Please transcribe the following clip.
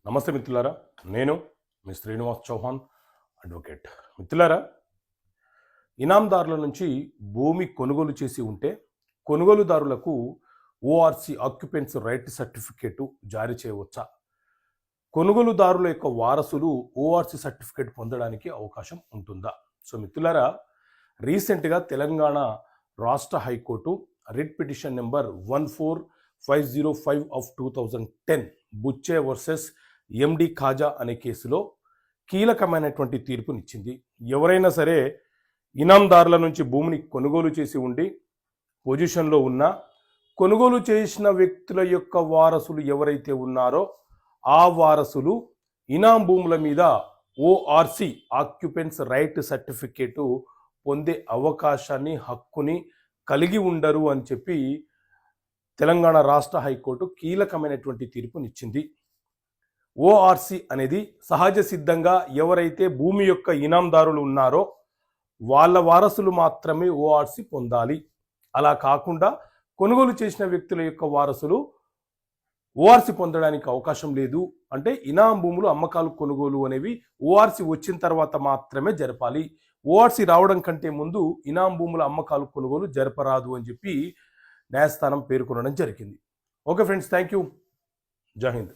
నమస్తే మిత్రులారా, నేను మీ శ్రీనివాస్ చౌహాన్ అడ్వకేట్. మిత్రులారా, ఇనాందారుల నుంచి భూమి కొనుగోలు చేసి ఉంటే కొనుగోలుదారులకు ఓఆర్సి ఆక్యుపెన్సీ రైట్ సర్టిఫికేటు జారీ చేయవచ్చా? కొనుగోలుదారుల యొక్క వారసులు ఓఆర్సి సర్టిఫికేట్ పొందడానికి అవకాశం ఉంటుందా? సో మిత్రులారా, రీసెంట్గా తెలంగాణ రాష్ట్ర high court writ petition number 14505 of 2010 Buchche versus MD Khaja అనే కేసులో కీలకమైనటువంటి తీర్పునిచ్చింది. ఎవరైనా సరే ఇనాందారుల నుంచి భూమిని కొనుగోలు చేసి ఉండి పొజిషన్లో ఉన్న కొనుగోలు చేసిన వ్యక్తుల యొక్క వారసులు ఎవరైతే ఉన్నారో ఆ వారసులు ఇనాం భూముల మీద ఓఆర్సి ఆక్యుపెన్స్ రైట్ సర్టిఫికేటు పొందే అవకాశాన్ని, హక్కుని కలిగి ఉండరు అని చెప్పి తెలంగాణ రాష్ట్ర హైకోర్టు కీలకమైనటువంటి తీర్పునిచ్చింది. ఓఆర్సి అనేది సహజ సిద్ధంగా ఎవరైతే భూమి యొక్క ఇనాందారులు ఉన్నారో వాళ్ళ వారసులు మాత్రమే ఓఆర్సి పొందాలి. అలా కాకుండా కొనుగోలు చేసిన వ్యక్తుల యొక్క వారసులు ఓఆర్సి పొందడానికి అవకాశం లేదు. అంటే ఇనాం భూములు అమ్మకాలు కొనుగోలు అనేవి ఓఆర్సి వచ్చిన తర్వాత మాత్రమే జరపాలి. ఓఆర్సి రావడం కంటే ముందు ఇనాం భూముల అమ్మకాలు కొనుగోలు జరపరాదు అని చెప్పి న్యాయస్థానం పేర్కొనడం జరిగింది. Okay friends, thank you. జై హింద్.